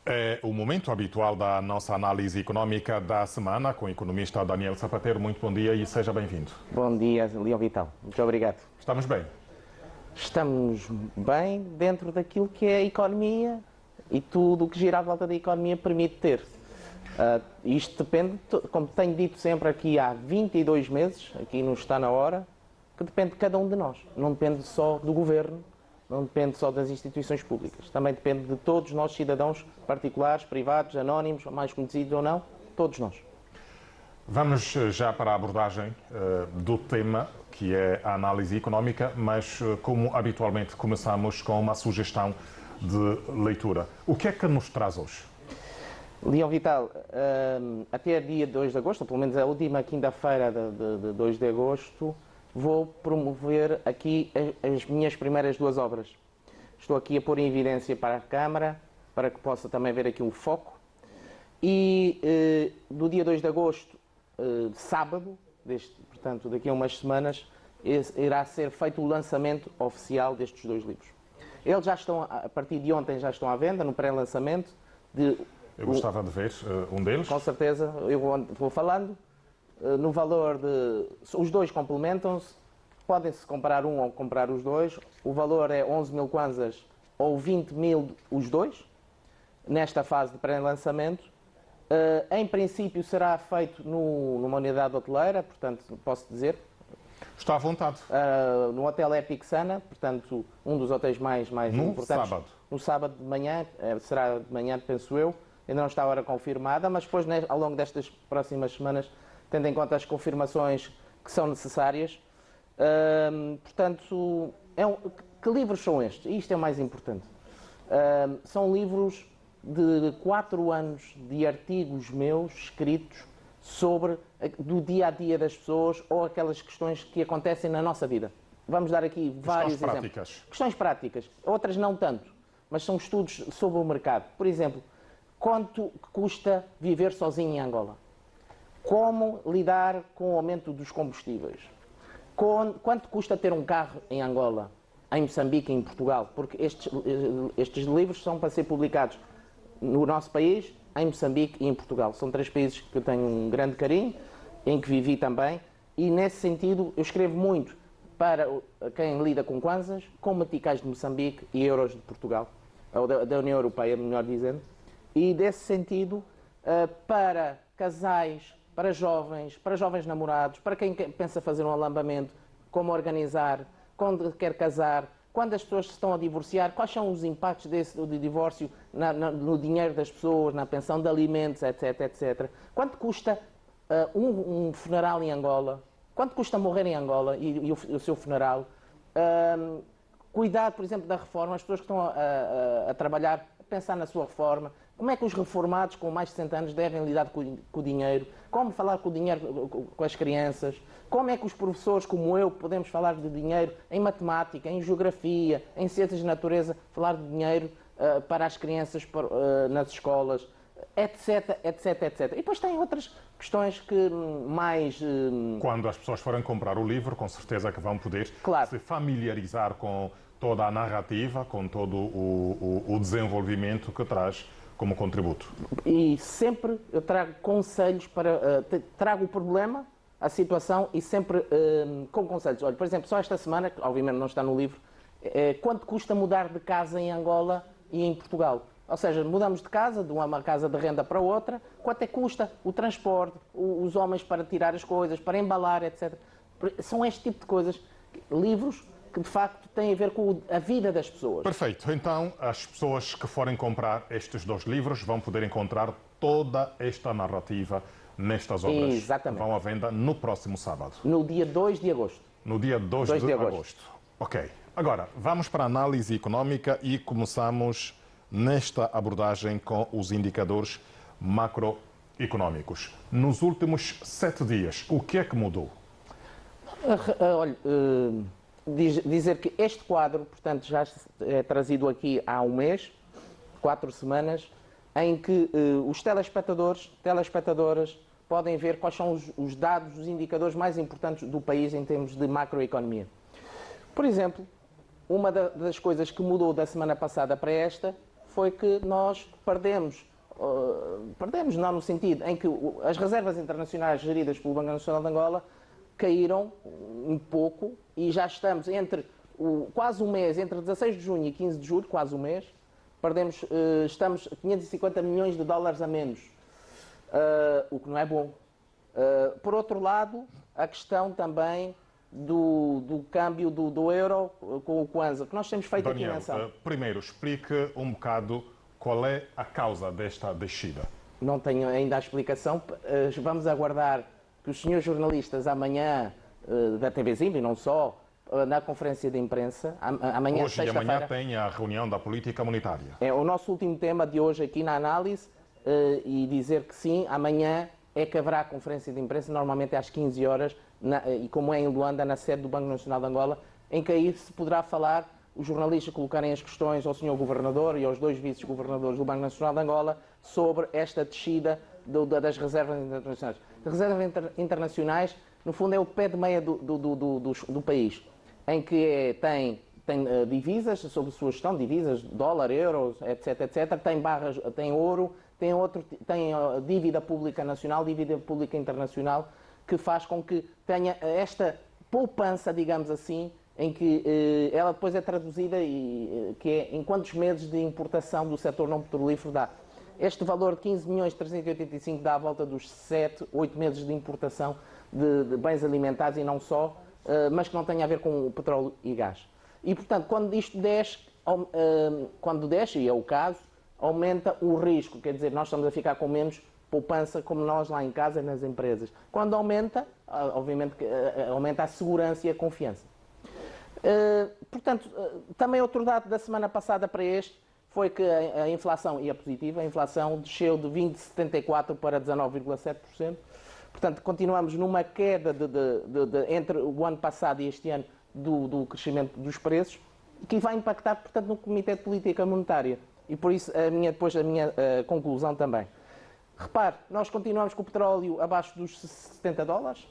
É o momento habitual da nossa análise económica da semana com o economista Daniel Sapateiro. Muito bom dia e seja bem-vindo. Bom dia, Leão Vital. Muito obrigado. Estamos bem? Estamos bem dentro daquilo que é a economia e tudo o que gira à volta da economia permite ter. Isto depende, como tenho dito sempre aqui há 22 meses, aqui não está na hora, que depende de cada um de nós. Não depende só do governo, não depende só das instituições públicas. Também depende de todos nós, cidadãos particulares, privados, anónimos, mais conhecidos ou não, todos nós. Vamos já para a abordagem do tema, que é a análise económica, mas como habitualmente começamos com uma sugestão de leitura. O que é que nos traz hoje? Leão Vital, até dia 2 de agosto, ou pelo menos a última quinta-feira de 2 de agosto, vou promover aqui as minhas primeiras duas obras. Estou aqui a pôr em evidência para a Câmara, para que possa também ver aqui o foco. E do dia 2 de agosto, sábado, portanto daqui a umas semanas, irá ser feito o lançamento oficial destes dois livros. Eles já estão, a partir de ontem, já estão à venda, no pré-lançamento. Eu gostava de ver um deles. Com certeza, eu vou falando. No valor de... Os dois complementam-se. Podem-se comprar um ou comprar os dois. O valor é 11 mil kwanzas ou 20 mil os dois, nesta fase de pré-lançamento. Em princípio será feito numa unidade hoteleira, portanto, posso dizer. Está à vontade. No Hotel Epic Sana, portanto, um dos hotéis mais importantes. Sábado. No sábado de manhã, será de manhã, penso eu. Ainda não está a hora confirmada, mas depois, ao longo destas próximas semanas, tendo em conta as confirmações que são necessárias. Portanto, que livros são estes? Isto é o mais importante. São livros de 4 anos de artigos meus escritos sobre do dia a dia das pessoas ou aquelas questões que acontecem na nossa vida. Vamos dar aqui vários exemplos. Questões práticas. Outras não tanto, mas são estudos sobre o mercado. Por exemplo, quanto custa viver sozinho em Angola? Como lidar com o aumento dos combustíveis? Quanto custa ter um carro em Angola, em Moçambique e em Portugal? Porque estes livros são para ser publicados no nosso país, em Moçambique e em Portugal. São 3 países que eu tenho um grande carinho, em que vivi também, e nesse sentido eu escrevo muito para quem lida com kwanzas, com meticais de Moçambique e euros de Portugal, ou da União Europeia, melhor dizendo, e desse sentido para casais, para jovens namorados, para quem pensa fazer um alambamento, como organizar, quando quer casar, quando as pessoas se estão a divorciar, quais são os impactos do divórcio no dinheiro das pessoas, na pensão de alimentos, etc, etc. Quanto custa um funeral em Angola? Quanto custa morrer em Angola e o seu funeral? Cuidar, por exemplo, da reforma, as pessoas que estão a trabalhar, a pensar na sua reforma. Como é que os reformados com mais de 60 anos devem lidar com o dinheiro? Como falar com o dinheiro com as crianças? Como é que os professores como eu podemos falar de dinheiro em matemática, em geografia, em ciências de natureza, falar de dinheiro para as crianças nas escolas, etc, etc, etc. E depois tem outras questões que mais... Quando as pessoas forem comprar o livro, com certeza que vão poder se familiarizar com toda a narrativa, com todo o desenvolvimento que traz como contributo. E sempre eu trago conselhos para... trago o problema, a situação e sempre com conselhos. Olha, por exemplo, só esta semana, que obviamente não está no livro, quanto custa mudar de casa em Angola e em Portugal? Ou seja, mudamos de casa, de uma casa de renda para outra, quanto é que custa o transporte, os homens para tirar as coisas, para embalar, etc. São este tipo de coisas, livros que de facto têm a ver com a vida das pessoas. Perfeito. Então, as pessoas que forem comprar estes 2 livros vão poder encontrar toda esta narrativa nestas obras. Exatamente. Vão à venda no próximo sábado. No dia 2 de agosto. No dia 2 de agosto. Ok. Agora, vamos para a análise económica e começamos nesta abordagem com os indicadores macroeconómicos. Nos últimos 7 dias, o que é que mudou? Olha, dizer que este quadro, portanto, já é trazido aqui há um mês, 4 semanas, em que os telespectadoras podem ver quais são os dados, os indicadores mais importantes do país em termos de macroeconomia. Por exemplo, uma das coisas que mudou da semana passada para esta foi que nós perdemos não no sentido em que as reservas internacionais geridas pelo Banco Nacional de Angola caíram um pouco e já estamos quase um mês, entre 16 de junho e 15 de julho, quase um mês, estamos 550 milhões de dólares a menos, o que não é bom. Por outro lado, a questão também do câmbio do euro com o Kwanza, que nós temos feito Daniel, aqui menção. Primeiro, explique um bocado qual é a causa desta descida. Não tenho ainda a explicação. Vamos aguardar que os senhores jornalistas amanhã, da TVzinho e não só, na conferência de imprensa, amanhã, Hoje e amanhã tem a reunião da política monetária. É o nosso último tema de hoje aqui na análise, e dizer que sim, amanhã é que haverá a conferência de imprensa, normalmente é às 15 horas, e como é em Luanda, na sede do Banco Nacional de Angola, em que aí se poderá falar, os jornalistas colocarem as questões ao Sr. Governador e aos 2 vice-governadores do Banco Nacional de Angola sobre esta descida das reservas internacionais. As reservas internacionais, no fundo, é o pé de meia do país, em que tem divisas sob sua gestão, divisas, dólar, euros, etc, tem ouro, tem dívida pública nacional, dívida pública internacional, que faz com que tenha esta poupança, digamos assim, em que ela depois é traduzida que é em quantos meses de importação do setor não petrolífero dá. Este valor de 15 milhões 385 dá à volta dos 7, 8 meses de importação de bens alimentares e não só, mas que não tem a ver com o petróleo e gás. E, portanto, quando isto desce, e é o caso, aumenta o risco, quer dizer, nós estamos a ficar com menos poupança como nós lá em casa e nas empresas. Quando aumenta, obviamente, aumenta a segurança e a confiança. Portanto, também outro dado da semana passada para este foi que a inflação, e a positiva, a inflação desceu de 20,74% para 19,7%. Portanto, continuamos numa queda entre o ano passado e este ano do crescimento dos preços, que vai impactar, portanto, no Comitê de Política Monetária. E por isso, depois a minha conclusão também. Repare, nós continuamos com o petróleo abaixo dos 70 dólares.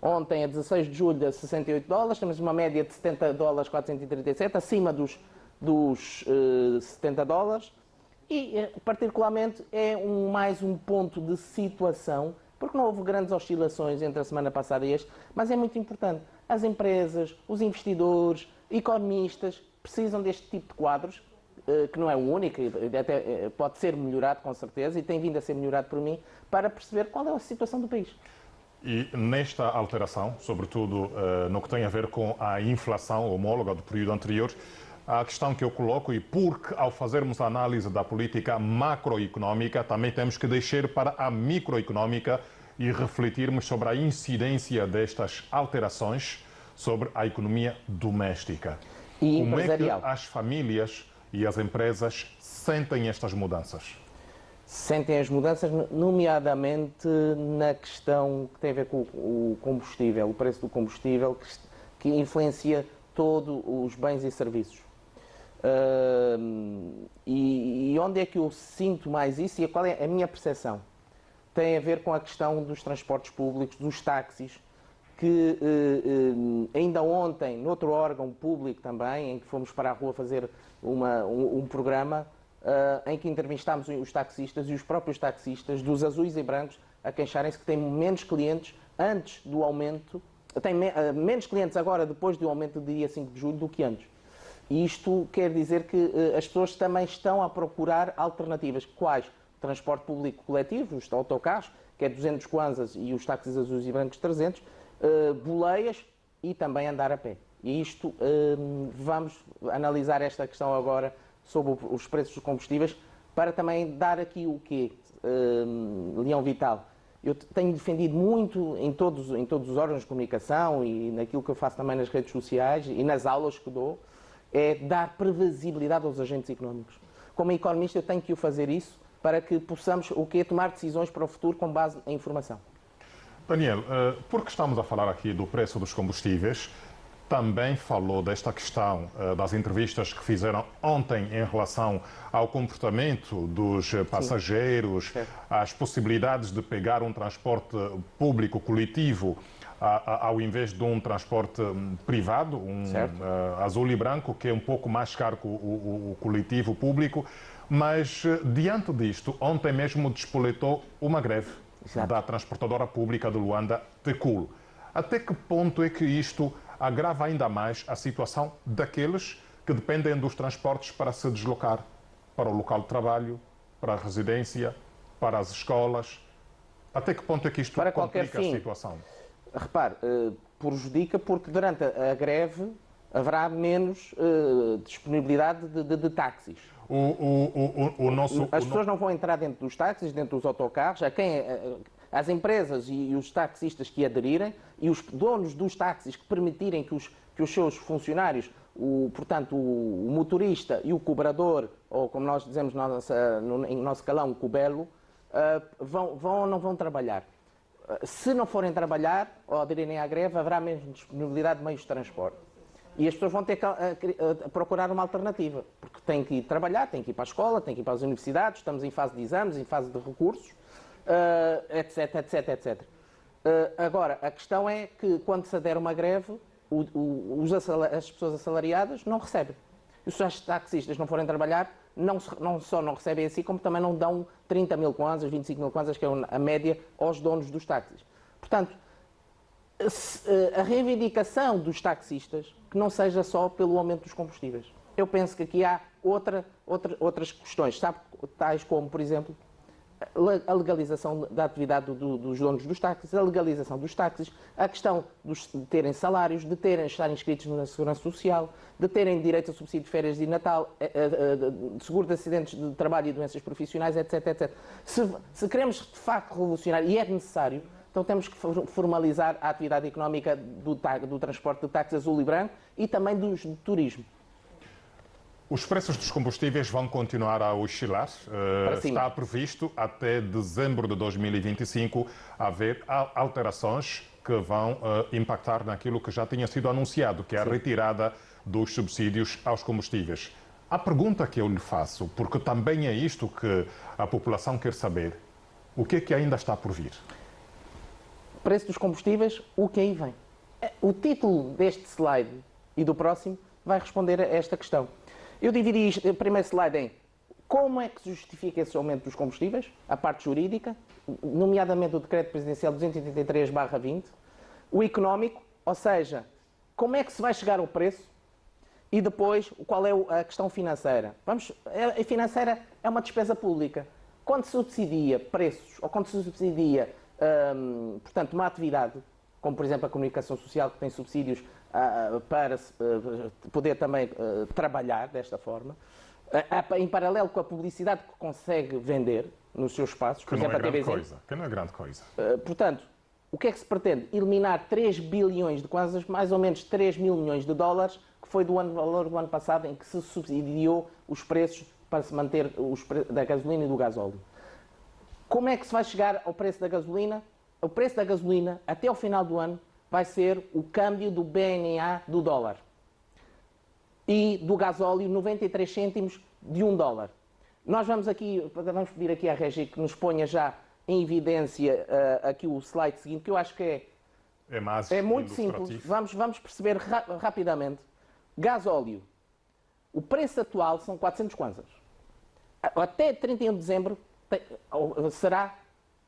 Ontem, a 16 de julho, a 68 dólares. Temos uma média de 70 dólares 437, acima dos 70 dólares. E, particularmente, é mais um ponto de situação, porque não houve grandes oscilações entre a semana passada e este, mas é muito importante. As empresas, os investidores, economistas, precisam deste tipo de quadros, que não é o único, até pode ser melhorado com certeza, e tem vindo a ser melhorado por mim, para perceber qual é a situação do país. E nesta alteração, sobretudo no que tem a ver com a inflação homóloga do período anterior, a questão que eu coloco, e porque ao fazermos a análise da política macroeconómica, também temos que deixar para a microeconómica e refletirmos sobre a incidência destas alterações sobre a economia doméstica. E como empresarial. É que as famílias e as empresas sentem estas mudanças? Sentem as mudanças, nomeadamente na questão que tem a ver com o combustível, o preço do combustível, que influencia todos os bens e serviços. E onde é que eu sinto mais isso e qual é a minha percepção? Tem a ver com a questão dos transportes públicos, dos táxis, que ainda ontem, noutro órgão público também, em que fomos para a rua fazer um programa, em que entrevistámos os taxistas e os próprios taxistas dos azuis e brancos a queixarem-se que têm menos clientes antes do aumento, têm menos clientes agora depois do aumento do dia 5 de julho do que antes. E isto quer dizer que as pessoas também estão a procurar alternativas. Quais? O transporte público coletivo, os autocarros, que é 200 kwanzas e os táxis azuis e brancos 300, boleias e também andar a pé. E isto, vamos analisar esta questão agora sobre os preços dos combustíveis, para também dar aqui o quê? Leão Vital. Eu tenho defendido muito em todos os órgãos de comunicação e naquilo que eu faço também nas redes sociais e nas aulas que dou, é dar previsibilidade aos agentes económicos. Como economista eu tenho que o fazer isso para que possamos tomar decisões para o futuro com base em informação. Daniel, porque estamos a falar aqui do preço dos combustíveis, também falou desta questão das entrevistas que fizeram ontem em relação ao comportamento dos passageiros, as possibilidades de pegar um transporte público coletivo ao invés de um transporte privado, azul e branco, que é um pouco mais caro que o coletivo público. Mas, diante disto, ontem mesmo despoletou uma greve da transportadora pública de Luanda, Tecul. Até que ponto é que isto agrava ainda mais a situação daqueles que dependem dos transportes para se deslocar para o local de trabalho, para a residência, para as escolas? Até que ponto é que isto complica a situação? Repare, prejudica porque durante a greve haverá menos disponibilidade de táxis. As pessoas não vão entrar dentro dos táxis, dentro dos autocarros. As empresas e os taxistas que aderirem e os donos dos táxis que permitirem que os seus funcionários, portanto, o motorista e o cobrador, ou como nós dizemos em nosso calão, o cubelo, vão ou não vão trabalhar. Se não forem trabalhar ou aderirem à greve, haverá menos disponibilidade de meios de transporte. E as pessoas vão ter que procurar uma alternativa, porque têm que ir trabalhar, têm que ir para a escola, têm que ir para as universidades, estamos em fase de exames, em fase de recursos, etc, etc, etc. Agora, a questão é que quando se adere uma greve, as pessoas assalariadas não recebem. E se os taxistas não forem trabalhar, não só não recebem assim, como também não dão 30 mil kwanzas, 25 mil kwanzas, que é a média, aos donos dos táxis. Portanto, a reivindicação dos taxistas que não seja só pelo aumento dos combustíveis. Eu penso que aqui há outras questões, sabe, tais como, por exemplo, a legalização da atividade dos donos dos táxis, a legalização dos táxis, a questão de terem salários, de estarem inscritos na Segurança Social, de terem direito a subsídio de férias de Natal, de seguro de acidentes de trabalho e doenças profissionais, etc, etc. Se queremos de facto revolucionar, e é necessário, então temos que formalizar a atividade económica do transporte de táxis azul e branco e também do turismo. Os preços dos combustíveis vão continuar a oscilar. Está previsto até dezembro de 2025 haver alterações que vão impactar naquilo que já tinha sido anunciado, que é a retirada dos subsídios aos combustíveis. A pergunta que eu lhe faço, porque também é isto que a população quer saber, o que é que ainda está por vir? Preço dos combustíveis, o que aí vem? O título deste slide e do próximo vai responder a esta questão. Eu dividi o primeiro slide em como é que se justifica esse aumento dos combustíveis, a parte jurídica, nomeadamente o Decreto Presidencial 283/20, o económico, ou seja, como é que se vai chegar ao preço, e depois qual é a questão financeira. A financeira é uma despesa pública. Quando se subsidia preços, ou quando se subsidia, portanto, uma atividade, como por exemplo a comunicação social, que tem subsídios para poder também trabalhar desta forma, em paralelo com a publicidade que consegue vender nos seus espaços, por exemplo, a TVZ. Que não é grande coisa. Portanto, o que é que se pretende? Eliminar 3 bilhões de kwanzas, mais ou menos 3 mil milhões de dólares, que foi do valor do ano passado em que se subsidiou os preços para se manter da gasolina e do gasóleo. Como é que se vai chegar ao preço da gasolina? O preço da gasolina, até ao final do ano, vai ser o câmbio do BNA do dólar. E do gasóleo, 93 cêntimos de $1. Nós vamos pedir aqui à Regi que nos ponha já em evidência aqui o slide seguinte, que eu acho que é muito simples. Vamos perceber rapidamente. Gasóleo. O preço atual são 400 kwanzas. Até 31 de dezembro será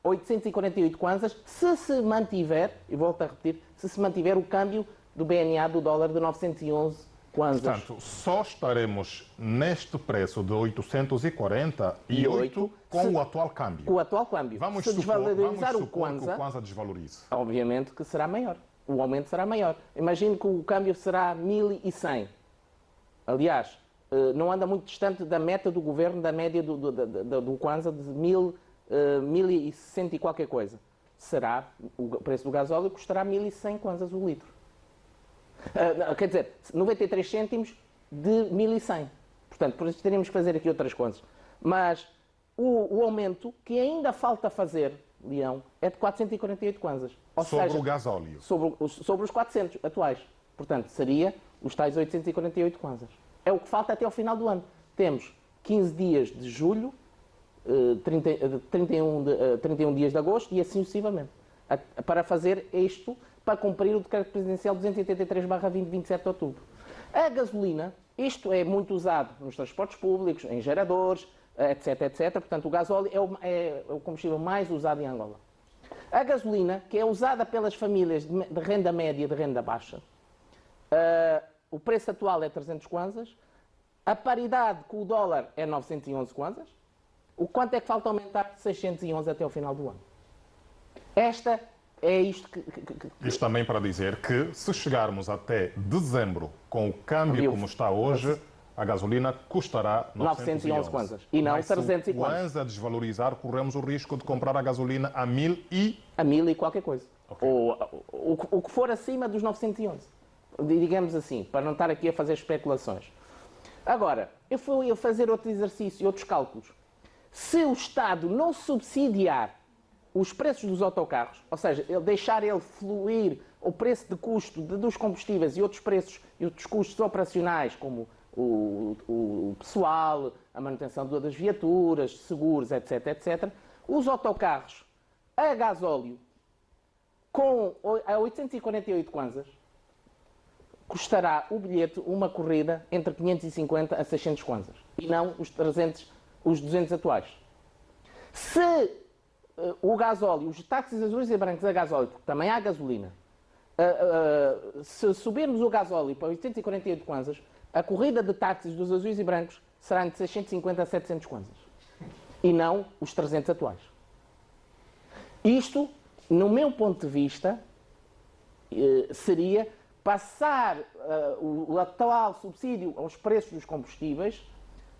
848 kwanzas, se se mantiver, e volto a repetir, se se mantiver o câmbio do BNA do dólar de 911 kwanzas. Portanto, só estaremos neste preço de 848 com o atual câmbio. Com o atual câmbio. Vamos se desvalorizar o Kwanza desvalorize. Obviamente que será maior. O aumento será maior. Imagino que o câmbio será 1100. Aliás, não anda muito distante da meta do governo, da média do Kwanza de 1100 e qualquer coisa. O preço do gasóleo custará 1100 kwanzas o litro. Quer dizer, 93 cêntimos de 1100. Portanto, por isso teríamos que fazer aqui outras contas. Mas o aumento que ainda falta fazer, Leão, é de 448 kwanzas. Sobre o gasóleo. Sobre os 400 atuais. Portanto, seria os tais 848 kwanzas. É o que falta até ao final do ano. Temos 15 dias de julho, 31 dias de agosto e assim sucessivamente. Para fazer isto, para cumprir o decreto presidencial 283/20, 27 de outubro. A gasolina, isto é muito usado nos transportes públicos, em geradores, etc, etc. Portanto, o gasóleo é o combustível mais usado em Angola. A gasolina, que é usada pelas famílias de renda média e de renda baixa, o preço atual é 300 kwanzas, a paridade com o dólar é 911 kwanzas. O quanto é que falta aumentar? 611 até o final do ano. Esta é isto que... Isto também para dizer que, se chegarmos até dezembro com o câmbio como está hoje, a gasolina custará 911 kwanzas e não 300 Se o kwanza desvalorizar, corremos o risco de comprar a gasolina a 1000 e... A 1000 e qualquer coisa. Okay. Ou o que for acima dos 911. Digamos assim, para não estar aqui a fazer especulações. Agora, eu fui a fazer outro exercício, outros cálculos. Se o Estado não subsidiar os preços dos autocarros, ou seja, deixar ele fluir o preço de custo dos combustíveis e outros preços e outros custos operacionais, como o pessoal, a manutenção das viaturas, seguros, etc, etc, os autocarros a gasóleo a 848 kwanzas custará o bilhete uma corrida entre 550 a 600 kwanzas e não os 200 atuais. Se o gasóleo, os táxis azuis e brancos a gasóleo, porque também há gasolina, se subirmos o gasóleo para 848 kwanzas, a corrida de táxis dos azuis e brancos será entre 650 a 700 kwanzas e não os 300 atuais. Isto, no meu ponto de vista, seria passar o atual subsídio aos preços dos combustíveis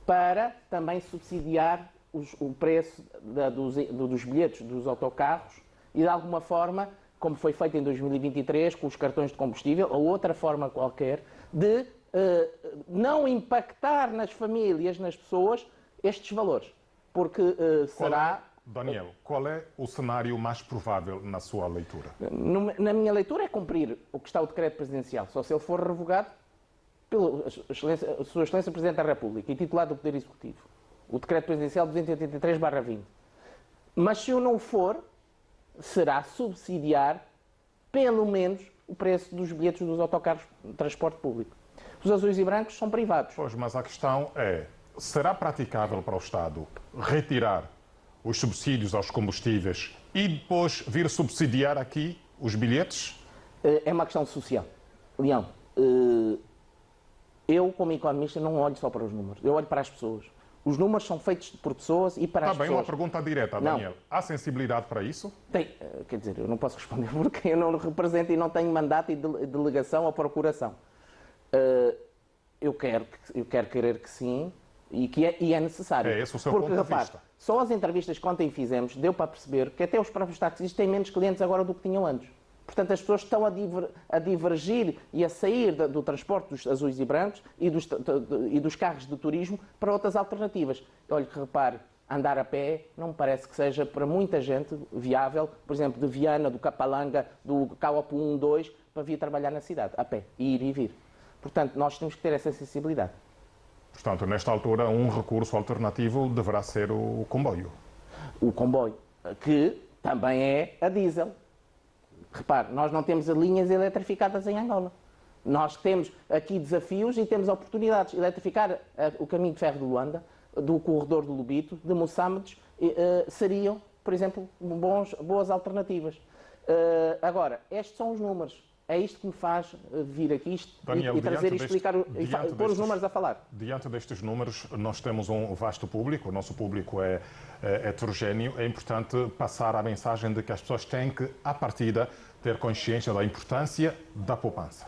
para também subsidiar o preço dos bilhetes dos autocarros e, de alguma forma, como foi feito em 2023 com os cartões de combustível, ou outra forma qualquer, de não impactar nas famílias, nas pessoas, estes valores. Porque será... Daniel, qual é o cenário mais provável na sua leitura? Na minha leitura é cumprir o que está o decreto presidencial, só se ele for revogado pela Sua Excelência Presidente da República e titulado do Poder Executivo. O decreto presidencial 283/20. Mas se o não for, será subsidiar pelo menos o preço dos bilhetes dos autocarros de transporte público. Os azuis e brancos são privados. Pois, mas a questão é, será praticável para o Estado retirar os subsídios aos combustíveis e depois vir subsidiar aqui os bilhetes? É uma questão social. Leão, eu como economista não olho só para os números, eu olho para as pessoas. Os números são feitos por pessoas e para as pessoas. Está bem, uma pergunta direta, Daniel. Há sensibilidade para isso? Tem. Quer dizer, eu não posso responder porque eu não represento e não tenho mandato e delegação ou procuração. Eu quero querer que sim e é necessário. É esse o seu porque, ponto de repare, vista. só as entrevistas que ontem fizemos deu para perceber que até os próprios taxistas têm menos clientes agora do que tinham antes. Portanto, as pessoas estão a divergir e a sair do transporte dos azuis e brancos e dos carros de turismo para outras alternativas. Olha que repare, andar a pé não me parece que seja para muita gente viável, por exemplo, de Viana, do Capalanga, do Cauapu 1, 2, para vir trabalhar na cidade, a pé, ir e vir. Portanto, nós temos que ter essa sensibilidade. Portanto, nesta altura, um recurso alternativo deverá ser o comboio. O comboio, que também é a diesel. Repare, nós não temos linhas eletrificadas em Angola. Nós temos aqui desafios e temos oportunidades. Eletrificar o caminho de ferro de Luanda, do corredor do Lubito, de Moçambiques, seriam, por exemplo, boas alternativas. Agora, estes são os números. É isto que me faz vir aqui Daniel, e trazer e explicar, pôr os números a falar. Diante destes números, nós temos um vasto público, o nosso público é heterogéneo. É importante passar a mensagem de que as pessoas têm que, à partida, ter consciência da importância da poupança.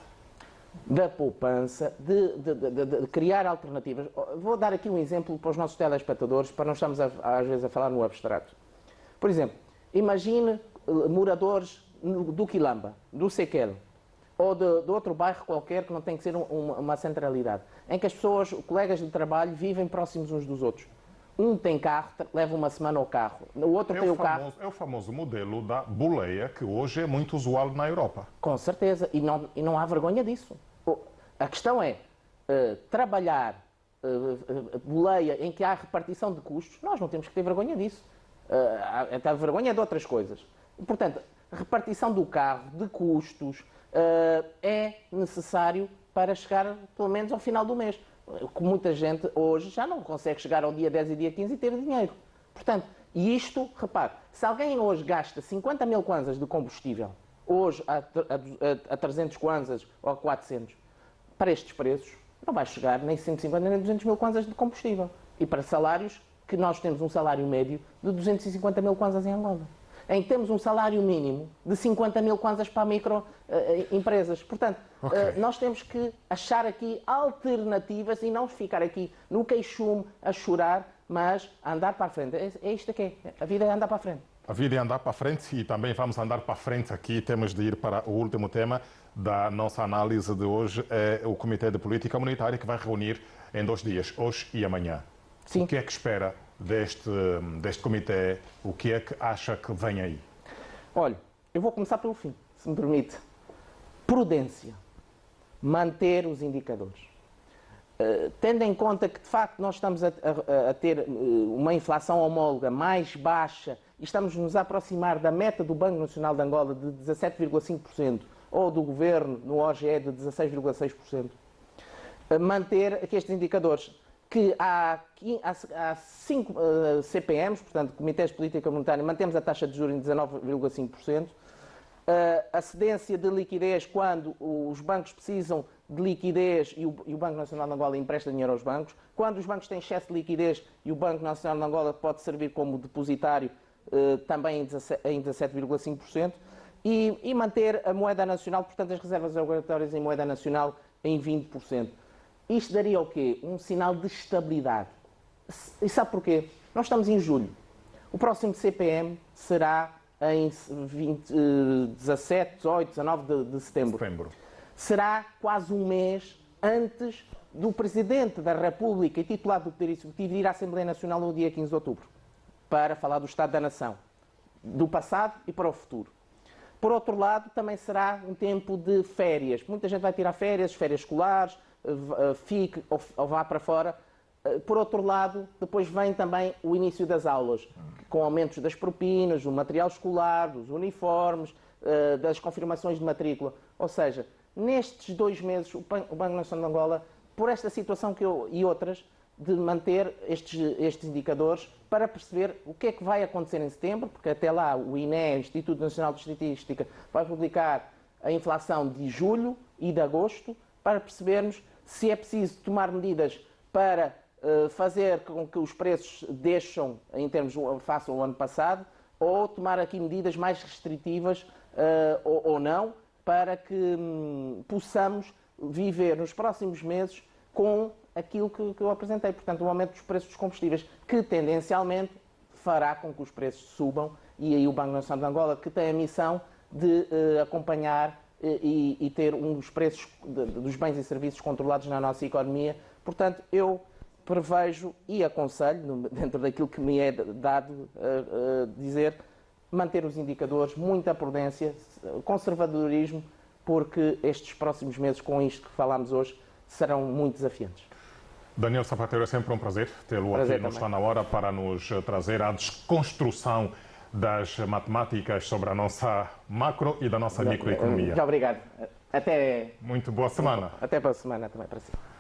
Da poupança, de criar alternativas. Vou dar aqui um exemplo para os nossos telespectadores, para não estarmos às vezes a falar no abstrato. Por exemplo, imagine moradores do Quilamba, do Sequel, ou de outro bairro qualquer que não tem que ser uma centralidade, em que as pessoas, colegas de trabalho, vivem próximos uns dos outros. Um tem carro, leva uma semana ao carro, o outro tem o carro. É o famoso modelo da boleia, que hoje é muito usual na Europa. Com certeza, e não há vergonha disso. A questão é trabalhar boleia em que há repartição de custos, nós não temos que ter vergonha disso. A vergonha é de outras coisas. Portanto, repartição do carro, de custos, é necessário para chegar pelo menos ao final do mês. Muita gente hoje já não consegue chegar ao dia 10 e dia 15 e ter dinheiro. Portanto, e isto, repare, se alguém hoje gasta 50 mil kwanzas de combustível, hoje a 300 kwanzas ou a 400, para estes preços, não vai chegar nem 150 nem 200 mil kwanzas de combustível. E para salários, que nós temos um salário médio de 250 mil kwanzas em Angola, em que temos um salário mínimo de 50 mil kwanzas para microempresas. Portanto, nós temos que achar aqui alternativas e não ficar aqui no queixume a chorar, mas a andar para a frente. É isto que é. A vida é andar para a frente. A vida é andar para a frente e também vamos andar para a frente aqui. Temos de ir para o último tema da nossa análise de hoje, é o Comitê de Política Monetária, que vai reunir em 2 dias, hoje e amanhã. Sim. O que é que espera deste comitê? O que é que acha que vem aí? Olha, eu vou começar pelo fim, se me permite. Prudência. Manter os indicadores. Tendo em conta que, de facto, nós estamos a ter uma inflação homóloga mais baixa e estamos nos a aproximar da meta do Banco Nacional de Angola de 17,5% ou do Governo no OGE de 16,6%, manter aqui estes indicadores, que há 5 CPMs, portanto, Comitês de Política Monetária, mantemos a taxa de juros em 19,5%, a cedência de liquidez quando os bancos precisam de liquidez e o Banco Nacional de Angola empresta dinheiro aos bancos, quando os bancos têm excesso de liquidez e o Banco Nacional de Angola pode servir como depositário também em 17,5%, e manter a moeda nacional, portanto, as reservas obrigatórias em moeda nacional em 20%. Isto daria o quê? Um sinal de estabilidade. E sabe porquê? Nós estamos em julho. O próximo CPM será em 17, 18, 19 de setembro. Será quase um mês antes do Presidente da República e titular do Poder Executivo ir à Assembleia Nacional no dia 15 de outubro, para falar do Estado da Nação, do passado e para o futuro. Por outro lado, também será um tempo de férias. Muita gente vai tirar férias escolares, fique ou vá para fora. Por outro lado, depois vem também o início das aulas, com aumentos das propinas, do material escolar, dos uniformes, das confirmações de matrícula. Ou seja, nestes 2 meses, o Banco Nacional de Angola, por esta situação e outras, de manter estes indicadores para perceber o que é que vai acontecer em setembro, porque até lá o INE, o Instituto Nacional de Estatística, vai publicar a inflação de julho e de agosto, para percebermos se é preciso tomar medidas para fazer com que os preços deixem, em termos face ao ano passado, ou tomar aqui medidas mais restritivas ou não, para que possamos viver nos próximos meses com aquilo que eu apresentei. Portanto, o aumento dos preços dos combustíveis, que tendencialmente fará com que os preços subam, e aí o Banco Nacional de Angola, que tem a missão de acompanhar e ter os preços dos bens e serviços controlados na nossa economia. Portanto, eu prevejo e aconselho, dentro daquilo que me é dado dizer, manter os indicadores, muita prudência, conservadorismo, porque estes próximos meses, com isto que falámos hoje, serão muito desafiantes. Daniel Sapateiro, é sempre um prazer tê-lo aqui no Está na Hora para nos trazer a desconstrução das matemáticas sobre a nossa macro e da nossa microeconomia. Muito obrigado. Até... Muito boa semana. Até para a semana também para si.